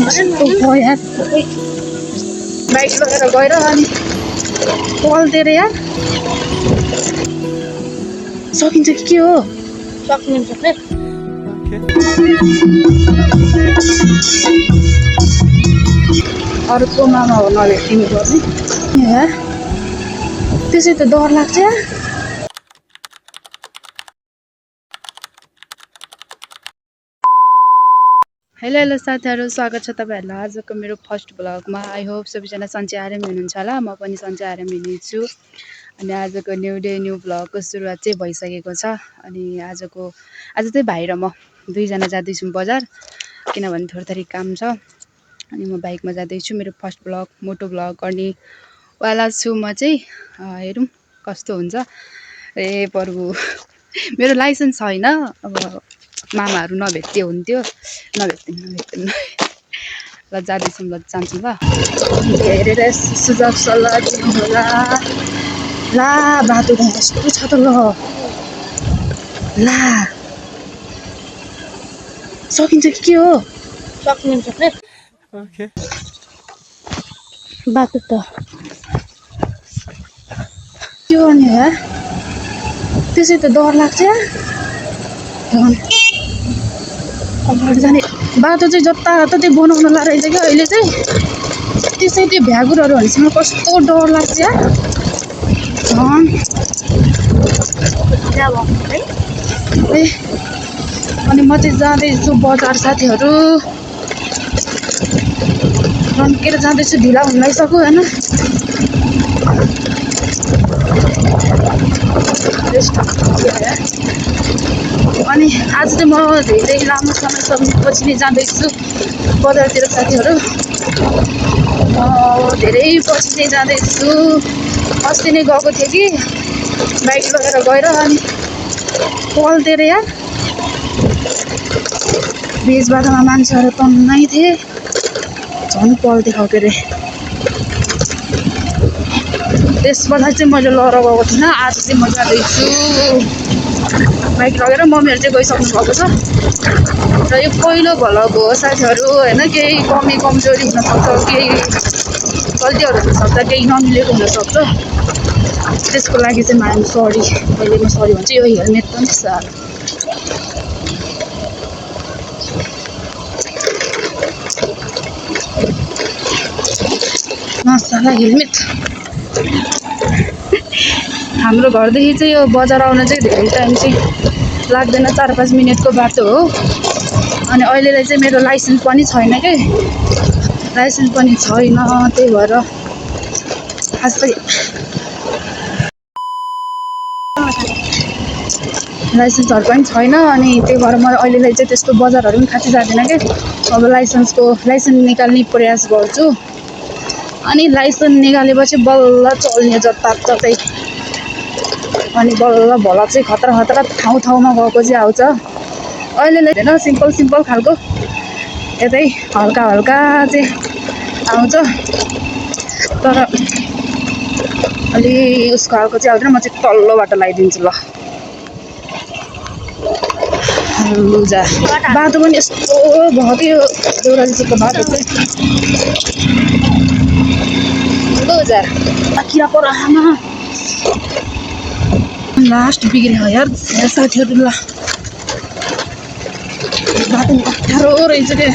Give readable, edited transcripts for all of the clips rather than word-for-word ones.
हो यार बाइक लगेर गएर अनि पल्टेर यार सकिन्छ कि के हो सक्नुहुन्छ अर्को मामा हो नभेटिनु पर्ने यार त्यसै त डर लाग्छ यार हेलो हेलो साथीहरू स्वागत छ तपाईँहरूलाई आजको मेरो फर्स्ट ब्लगमा आई होप सबैजना सन्चै आरामै हुनुहुन्छ होला म पनि सन्चै आरामै हुनेछु अनि आजको न्यू डे न्यू ब्लगको सुरुवात चाहिँ भइसकेको छ अनि आज चाहिँ भाइ र म दुईजना जाँदैछौँ बजार किनभने थोरै काम छ अनि म बाइकमा जाँदैछु मेरो फर्स्ट ब्लग मोटो ब्लग गर्नेवाला छु म चाहिँ हेरौँ कस्तो हुन्छ ए प्रभु मेरो लाइसेन्स छैन अब मामाहरू नभेट्टे हुन्थ्यो नभेट्दैन ल जाँदैछौँ ल जान्छौँ ल हेरेर सुझाव सल्लाह दिनु होला ला बाटो त यस्तो छ त ल ला सकिन्छ कि के हो सक्नुहुन्छ ओके बाटो त के गर्ने यार त्यसै त डर लाग्छ यार अगाडि जाने बाटो चाहिँ जताततै बनाउन लारहेछ क्या अहिले चाहिँ त्यसै त्यो भ्यागुरहरू भनेसँग कस्तो डर लाग्छ यार ए अनि म चाहिँ जाँदैछु बजार साथीहरू रन्केर जाँदैछु ढिला हुन लागिसक्यो होइन अनि आज चाहिँ म धेरै लामो समयपछि नै जाँदैछु बजारतिर साथीहरू धेरै पछि नै जाँदैछु अस्ति नै गएको थिएँ कि बाइक लगेर गएर अनि पल्टेर यार बेजबाटोमा मान्छेहरू तन्नै थिए झन् पल्टे खालको अरे त्यसबाट चाहिँ मैले लहरा गएको थिइनँ आज चाहिँ म जाँदैछु बाइक लगेर मम्मीहरू चाहिँ गइसक्नु भएको छ र यो पहिलो भ्लग हो साथीहरू होइन केही कमी कमजोरी हुनसक्छ केही गल्तीहरू हुनसक्छ केही नमिलेको हुनसक्छ त्यसको लागि चाहिँ म सरी अहिले म सरी भन्छु यो हेलमेट पनि साह्रो नसाला हेलमेट हाम्रो घरदेखि चाहिँ यो बजार आउन चाहिँ धेरै टाइम चाहिँ लाग्दैन 4-5 मिनटको बाटो हो अनि अहिलेलाई चाहिँ मेरो लाइसेन्स पनि छैन के लाइसेन्स पनि छैन त्यही भएर खासै लाइसेन्सहरू पनि छैन अनि त्यही भएर म अहिलेलाई चाहिँ त्यस्तो बजारहरू पनि खासै जाँदैन के अब लाइसेन्स निकाल्ने प्रयास गर्छु अनि लाइसेन्स निकालेपछि बल्ल चल्ने जताततै अनि बल्ल भल चाहिँ खतरा ठाउँमा गएको चाहिँ आउँछ अहिलेलाई होइन सिम्पल खालको यतै हल्का चाहिँ आउँछ तर अलि उसको खालको चाहिँ आउँदैन म चाहिँ तल्लो बाटो लगाइदिन्छु ल लुजा बाटो पनि यस्तो भयो देउरालीको बाटो चाहिँ लुजा किरा पर आमा लास्ट बिग्रियो यार साथीहरू ल बाटो अप्ठ्यारो रहेछ क्या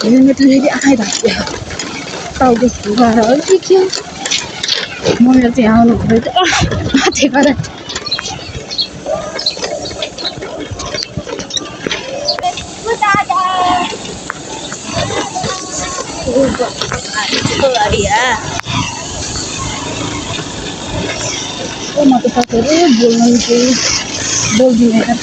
हेलमेट लिएर आँखै धाक्यो टाउको भएर हो कि के मम्मीहरू चाहिँ आउनु भयो त माथि गएर म त साथीहरू बोल्नु केही बोल्दिनँ यार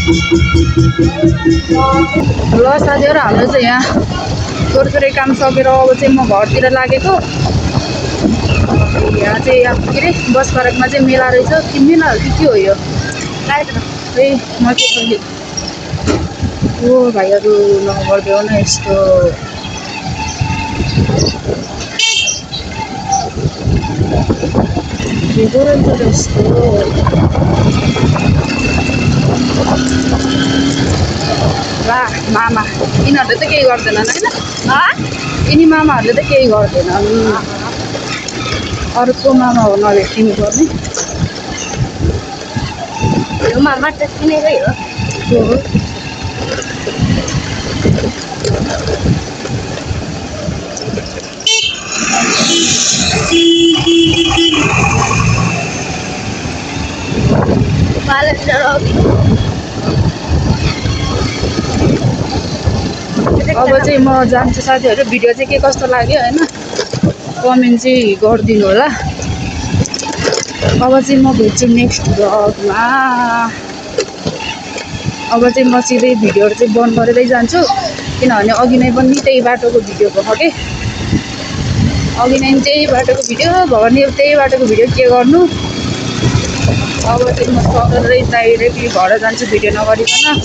ल साथीहरू, हाम्रो चाहिँ यहाँ थोरै काम सकेर अब चाहिँ म घरतिर लागेको। यहाँ चाहिँ के अरे बस पार्कमा चाहिँ मेला रहेछ। कि मेला हो कि के हो यो? ए म चाहिँ ओ भाइहरू नगरिदेऊ न यस्तो। के रहेछ यस्तो? ला मामा यिनीहरूले त केही गर्दैनन् होइन? यिनी मामाहरूले त केही गर्दैनन्। अर्को मामा हो नभेटिनु पर्ने। यो मामा त किनेकै हो। अब चाहिँ म जान्छु साथीहरू। भिडियो चाहिँ के कस्तो लाग्यो होइन कमेन्ट चाहिँ गरिदिनु होला। अब चाहिँ म भेट्छु नेक्स्ट भ्लगमा। अब चाहिँ म सिधै भिडियोहरू चाहिँ बन्द गरेरै जान्छु, किनभने अघि नै पनि त्यही बाटोको भिडियो भयो कि। अघि नै त्यही बाटोको भिडियो भयो भने त्यही बाटोको भिडियो के गर्नु। अब चाहिँ म सडरै डाइरेक्टली घर जान्छु भिडियो नगरिकन।